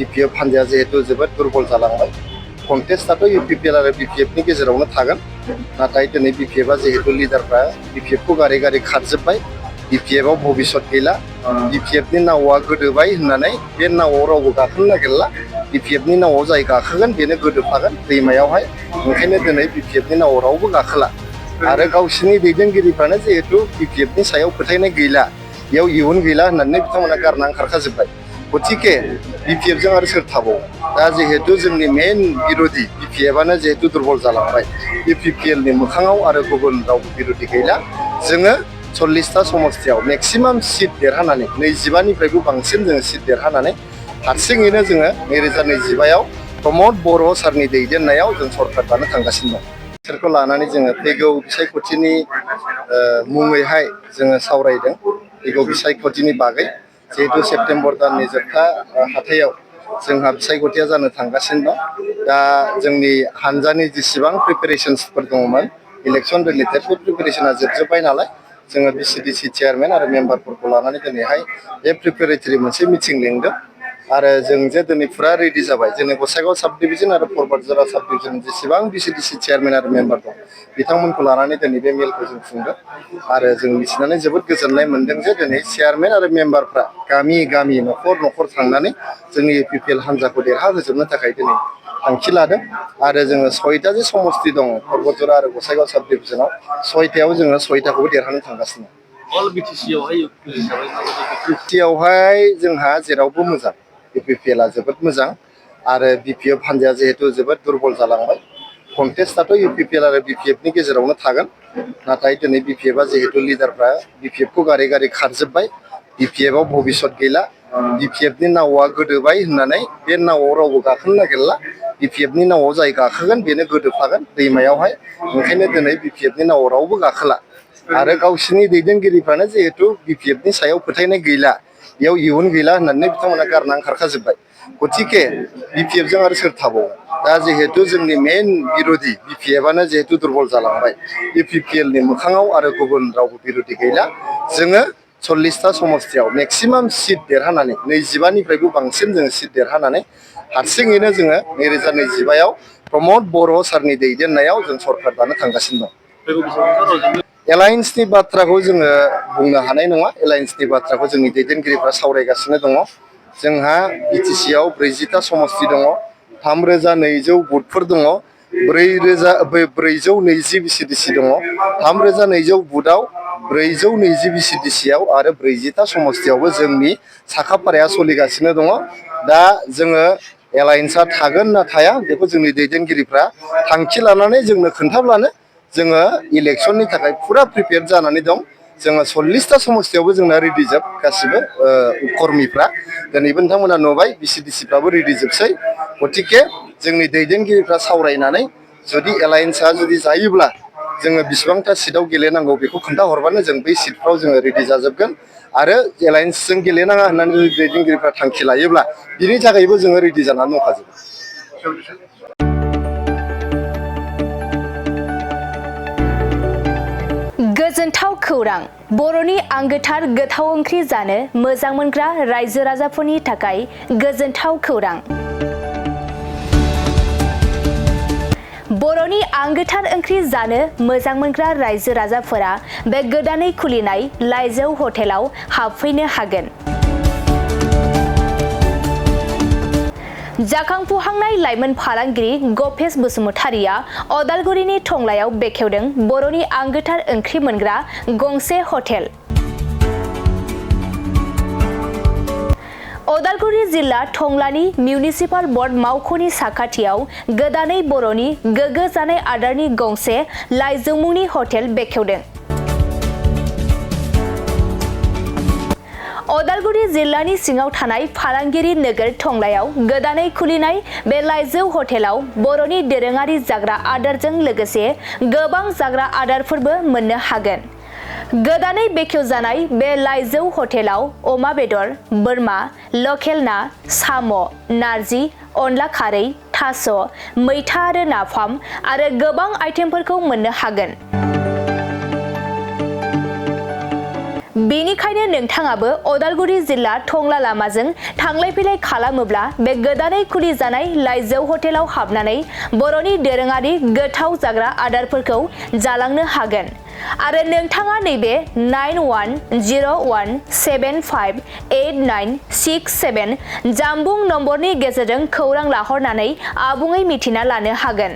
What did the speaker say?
BPF हान्जाया जिहेतु जोबोद दुर्बल जालांबाय कन्टेस्टआथ' UPPL आरो BPFनि गेजेरावनो थागोन नाथाय दिनै BPFआ जिहेतु लिडारफ्रा BPFखौ गारै गारै खारजोब्बाय BPFआव भबिष्यत गैला BPFनि नावआ गोदोबाय होननानै बे नावआव रावबो गाखोनो नागिरला BPFनि नावआव जाय गाखोगोन बेनो गोदोफागोन दैमायावहाय ओंखायनो दिनै BPFनि नावआव रावबो गाखोला आरो गावसिनि दैदेनगिरिफ्रानो जिहेतु BPFनि सायाव फोथायनाय गैला बेयाव इयुन गैला होननानै बिथांमोना गारना ओंखारखाजोब्बाय गतिके BPFजों आरो सोर थाबावो दा जिहेतु जोंनि मेन बिरोधि BPFआनो जिहेतु दुर्बल जालांबाय UPPLनि मोखाङाव आरो गुबुन रावबो बिरोधि गैला जोङो 40टा समस्तियाव मेक्सिमाम सिट देरहानानै 25निफ्रायबो बांसिन जोङो सिट देरहानानै हारसिङैनो जोङो 2025आव प्रमद बर' सारनि दैदेननायाव जों सरकार दानो थांगासिनो दं बिसोरखौ लानानै जोङो फैगौ बिसायख'थिनि मुङैहाय जोङो सावरायदों फैगौ बिसायख'थिनि बागै जिहेतु सेप्तेम्बर दाननि जोबथा हाथायाव जोंहा बिसायख'थिया जानो थांगासिनो दं दा जोंनि हानजानि जेसेबां प्रिपेरेसन्सफोर दङमोन इलेक्सन रिलेटेड बे प्रिपेरेसना जोबजोब्बाय नालाय जोङो BCDC चेयारमेन आरो मेम्बारफोरखौ लानानै दिनैहाय बे प्रिपेरेटरि मोनसे मिटिं लिंदों आरो जों जे दिनै फुरा रेडि जाबाय जोंनि गसाइगाव साब डिभिजन आरो परबतजरा साब डिभिजन जेसेबां BCDC चेयारमेन आरो मेम्बार दं बिथांमोनखौ लानानै दिनै बे मेलखौ जों खुंदों आरो जों मिथिनानै जोबोद गोजोननाय मोनदों जे दिनै चेयारमेन आरो मेम्बारफ्रा गामि गामि न'खर न'खर थांनानै जोंनि UPPL हान्जाखौ देरहाहोजोबनो थाखाय दिनै थांखि लादों आरो जोङो 6टा जे समस्ति दङ परबतजरा आरो गसाइगाव साब डिभिजनाव 6टायाव जोङो 6टाखौबो देरहानो थांगासिनो अल BTCआवहाय जोंहा जेरावबो मोजां UPPLआ जोबोद मोजां आरो BPF हान्जाया जिहेतु जोबोद दुर्बल जालांबाय कन्टेस्टआथ' UPPL आरो BPFनि गेजेरावनो थागोन नाथाय दिनै BPFआ जिहेतु लिडारफ्रा BPFखौ गारै गारै खारजोब्बाय BPFआव भबिष्यत गैला BPFनि नावआ गोदोबाय होननानै बे नावआव रावबो गाखोनो नागिरला BPFनि नावआव जाय गाखोगोन बेनो गोदोफागोन दैमायावहाय ओंखायनो दिनै BPFनि नावआव रावबो गाखोला आरो गावसिनि दैदेनगिरिफ्रानो जिहेतु BPFनि सायाव फोथायनाय गैला बेयाव इयुन गैला होननानै बिथांमोना गारना ओंखारखाजोब्बाय गतिके BPFजों आरो सोर थाबावो दा जिहेतु जोंनि मेन बिरोधि BPFआनो जिहेतु दुर्बल जालांबाय UPPLनि मोखाङाव आरो गुबुन रावबो बिरोधि गैला जोङो 40टा समस्तियाव मेक्सिमाम सिट देरहानानै 25निफ्रायबो बांसिन जोङो सिट देरहानानै हारसिङैनो जोङो 2025आव प्रमद बर' सारनि दैदेननायाव जों सरकार दानो थांगासिनो दं एलायन्सनि बाथ्राखौ जोङो बुंनो हानाय नङा एलायन्सनि बाथ्राखौ जोंनि दैदेनगिरिफ्रा सावरायगासिनो दङ जोंहा BTCआव 40टा समस्ति दङ 3200 बुथफोर दङ 420 BCDC दङ 3200 बुथआव 420 BCDCआव आरो 40टा समस्तियावबो जोंनि साखाफाराया सोलिगासिनो दङ दा जोङो एलायन्सआ थागोन ना थाया बेखौ जोंनि दैदेनगिरिफ्रा थांखि लानानै जोंनो खोन्थाब्लानो जोङो इलेक्सननि थाखाय फुरा प्रिपेयार जानानै दं जोङो 40टा समस्तियावबो जोंना रेडि जोब गासिबो कर्मीफ्रा दिनैबो नोंथांमोना नुबाय BCDCफ्राबो रेडि जोबसै गतिके जोंनि दैदेनगिरिफ्रा सावरायनानै जुदि एलायन्सआ जुदि जायोब्ला जोङो बेसेबांथा सिटआव गेलेनांगौ बेखौ खोन्थाहरबानो जों बै सिटफ्राव जोङो रेडि जाजोबगोन आरो एलायन्सजों गेलेनाङा होननानै जुदि दैदेनगिरिफ्रा थांखि लायोब्ला बिनि थाखायबो जोङो रेडि जानानै दंखाजोबो गोजोनथाव खौरां बर'नि आंगोथार गोथाव ओंख्रि जानो मोजां मोनग्रा रायजो राजाफोरनि थाखाय गोजोनथाव खौरां बर'नि आंगोथार ओंख्रि जानो मोजां मोनग्रा रायजो राजाफोरा बे गोदानै खुलिनाय लाइजौ हटेलाव हाबफैनो हागोन जाखांफुहांनाय लाइमोन फालांगिरि गपेश बसुमतारिया अदालगुरिनि टंलायाव बेखेवदों बर'नि आंगोथार ओंख्रि मोनग्रा गंसे हटेल अदालगुरि जिल्ला टंलानि मिउनिसिपाल बर्ड मावख'नि साखाथियाव गोदानै बर'नि गोग्गो जानाय आदारनि गंसे लाइजौ मुंनि हटेल बेखेवदों अदालगुरि जिल्लानि सिङाव थानाय फालांगिरि नोगोर टंलायाव गोदानै खुलिनाय बे लाइजौ हटेलाव बर'नि दोरोङारि जाग्रा आदारजों लोगोसे गोबां जाग्रा आदारफोरबो मोननो हागोन गोदानै बेखेवजानाय बे लाइजौ हटेलाव अमा बेदर बोरमा लकेल ना साम' नारजि अनला खारै थास' मैथा आरो नाफाम आरो गोबां आइटेमफोरखौ मोननो हागोन बेनिखायनो नोंथाङाबो अदालगुरि जिल्ला टंला लामाजों थांलाय फैलाय खालामोब्ला बे गोदानै खुलि जानाय लाइजौ हटेलाव हाबनानै बर'नि दोरोङारि गोथाव जाग्रा आदारफोरखौ जालांनो हागोन। आरो नोंथाङा नैबे 9101758967 जानबुं नम्बरनि गेजेरजों खौरां लाहरनानै आबुङै मिथिना लानो हागोन।